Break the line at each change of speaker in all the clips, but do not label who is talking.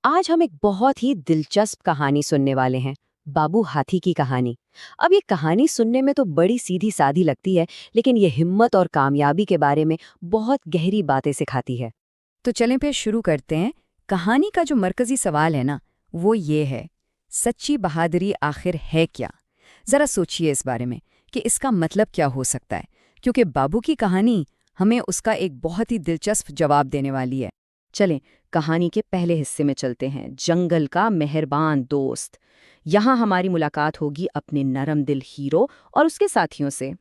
आज हम एक बहुत ही दिलचस्प कहानी सुनने वाले हैं। बाबू हाथी की कहानी। अब ये कहानी सुनने में तो बड़ी सीधी सादी लगती है, लेकिन ये हिम्मत और कामयाबी के बारे में बहुत गहरी बातें सिखाती है।
तो चलें फिर शुरू करते हैं। कहानी का जो मरकजी सवाल है ना, वो ये है, सच्ची बहादुरी आखिर है क्या? जरा सोचिए इस बारे में कि इसका मतलब क्या हो सकता है, क्योंकि बाबू की कहानी हमें उसका एक बहुत ही दिलचस्प जवाब देने वाली है।
चलें, कहानी के पहले हिस्से में चलते हैं, जंगल का मेहरबान दोस्त। यहाँ हमारी मुलाकात होगी अपने नरम दिल हीरो और उसके साथियों से।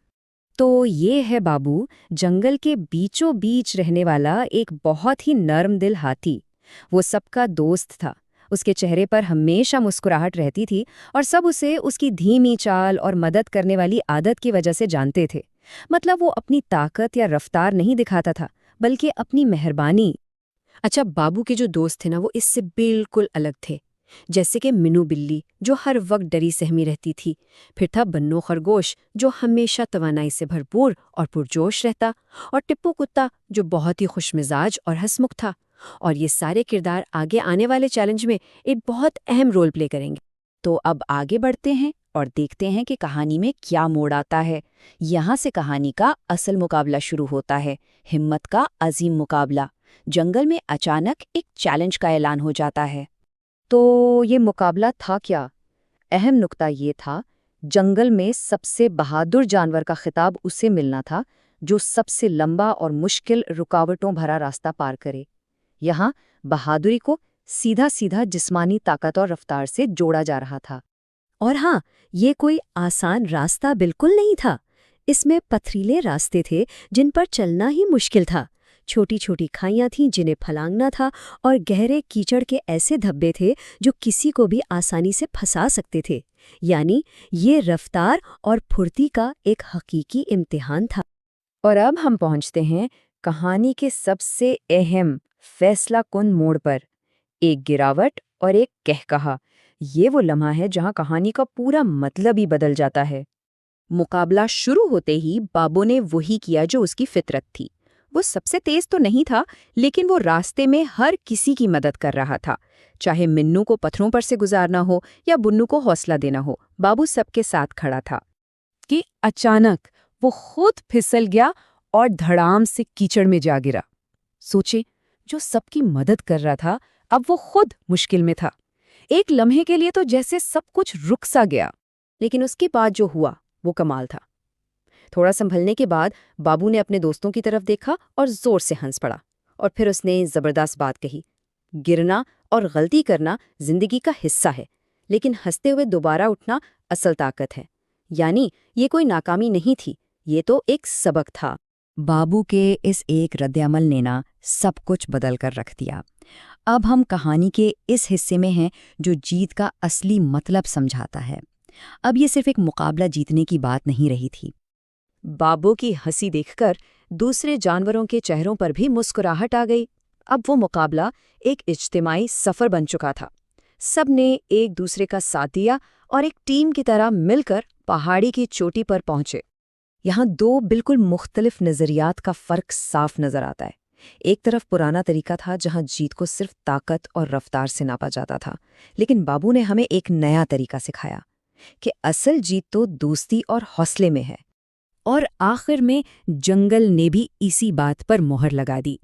तो ये है बाबू, जंगल के बीचों बीच रहने वाला एक बहुत ही नर्म दिल हाथी। वो सबका दोस्त था। उसके चेहरे पर हमेशा मुस्कुराहट रहती थी और सब उसे उसकी धीमी चाल और मदद करने वाली आदत की वजह से जानते थे। मतलब वो अपनी ताकत या रफ्तार नहीं दिखाता था, बल्कि अपनी मेहरबानी।
अच्छा, बाबू के जो दोस्त थे ना, वो इससे बिल्कुल अलग थे। जैसे कि मिनू बिल्ली, जो हर वक्त डरी सहमी रहती थी। फिर था बन्नो खरगोश, जो हमेशा तवानाई से भरपूर और पुरजोश रहता। और टिप्पू कुत्ता, जो बहुत ही खुशमिजाज और हंसमुख था। और ये सारे किरदार आगे आने वाले चैलेंज में एक बहुत अहम रोल प्ले करेंगे। तो अब आगे बढ़ते हैं और देखते हैं कि कहानी में क्या मोड़ आता है। यहाँ से कहानी का असल मुकाबला शुरू होता है, हिम्मत का अजीम मुकाबला। जंगल में अचानक एक चैलेंज का ऐलान हो जाता है। तो ये मुकाबला था क्या? अहम नुक्ता ये था, जंगल में सबसे बहादुर जानवर का खिताब उसे मिलना था जो सबसे लंबा और मुश्किल रुकावटों भरा रास्ता पार करे। यहाँ बहादुरी को सीधा सीधा जिस्मानी ताकत और रफ्तार से जोड़ा जा रहा था।
और हाँ, ये कोई आसान रास्ता बिल्कुल नहीं था। इसमें पथरीले रास्ते थे जिन पर चलना ही मुश्किल था। छोटी छोटी खाइयां थीं जिन्हें फलांगना था, और गहरे कीचड़ के ऐसे धब्बे थे जो किसी को भी आसानी से फंसा सकते थे। यानी ये रफ्तार और फुर्ती का एक हकीकी इम्तिहान था।
और अब हम पहुंचते हैं कहानी के सबसे अहम फैसला कुन मोड़ पर। एक गिरावट और एक कहकहा। ये वो लम्हा है जहां कहानी का पूरा मतलब ही बदल जाता है। मुकाबला शुरू होते ही बाबू ने वही किया जो उसकी फितरत थी। वो सबसे तेज तो नहीं था, लेकिन वो रास्ते में हर किसी की मदद कर रहा था। चाहे मिन्नू को पत्थरों पर से गुजारना हो या बुन्नू को हौसला देना हो, बाबू सबके साथ खड़ा था। कि अचानक वो खुद फिसल गया और धड़ाम से कीचड़ में जा गिरा। सोचे, जो सबकी मदद कर रहा था, अब वो खुद मुश्किल में था। एक लम्हे के लिए तो जैसे सब कुछ रुक सा गया, लेकिन उसके बाद जो हुआ वो कमाल था। थोड़ा संभलने के बाद बाबू ने अपने दोस्तों की तरफ देखा और जोर से हंस पड़ा। और फिर उसने जबरदस्त बात कही, गिरना और गलती करना जिंदगी का हिस्सा है, लेकिन हंसते हुए दोबारा उठना असल ताकत है। यानी ये कोई नाकामी नहीं थी, ये तो एक सबक था।
बाबू के इस एक रद्द-ए-अमल ने ना सब कुछ बदल कर रख दिया। अब हम कहानी के इस हिस्से में हैं जो जीत का असली मतलब समझाता है। अब ये सिर्फ एक मुकाबला जीतने की बात नहीं रही थी।
बाबू की हंसी देखकर दूसरे जानवरों के चेहरों पर भी मुस्कुराहट आ गई। अब वो मुकाबला एक इज्तिमाई सफर बन चुका था। सब ने एक दूसरे का साथ दिया और एक टीम की तरह मिलकर पहाड़ी की चोटी पर पहुंचे। यहाँ दो बिल्कुल मुख्तलिफ नजरियात का फर्क साफ नजर आता है। एक तरफ पुराना तरीका था जहां जीत को सिर्फ ताकत और रफ्तार से नापा जाता था, लेकिन बाबू ने हमें एक नया तरीका सिखाया कि असल जीत तो दोस्ती और हौसले में है।
और आखिर में जंगल ने भी इसी बात पर मोहर लगा दी।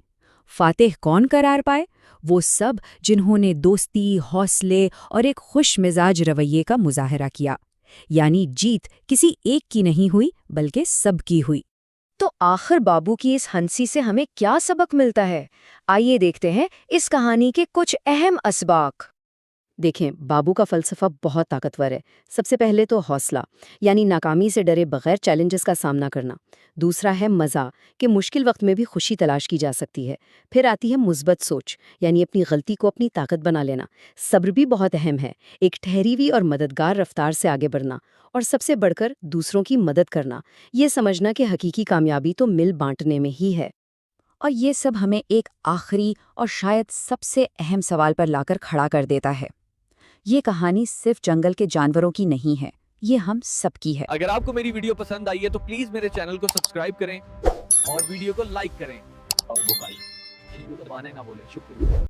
फातेह कौन करार पाए? वो सब जिन्होंने दोस्ती, हौसले और एक खुश मिजाज रवैये का मुजाहरा किया। यानी जीत किसी एक की नहीं हुई, बल्कि सबकी हुई।
तो आखिर बाबू की इस हंसी से हमें क्या सबक मिलता है? आइए देखते हैं इस कहानी के कुछ अहम असबाक। देखें, बाबू का फलसफा बहुत ताकतवर है। सबसे पहले तो हौसला, यानी नाकामी से डरे बगैर चैलेंजेस का सामना करना। दूसरा है मज़ा, कि मुश्किल वक्त में भी खुशी तलाश की जा सकती है। फिर आती है मुस्बत सोच, यानी अपनी गलती को अपनी ताकत बना लेना। सब्र भी बहुत अहम है, एक ठहरी हुई और मददगार रफ्तार से आगे बढ़ना। और सबसे बढ़कर दूसरों की मदद करना, ये समझना कि हकीकी कामयाबी तो मिल बांटने में ही है। और ये सब हमें एक आखिरी और शायद सबसे अहम सवाल पर लाकर खड़ा कर देता है। ये कहानी सिर्फ जंगल के जानवरों की नहीं है, ये हम सबकी है।
अगर आपको मेरी वीडियो पसंद आई है तो प्लीज मेरे चैनल को सब्सक्राइब करें और वीडियो को लाइक करें और वो भाई दबाने ना भूलें। शुक्रिया।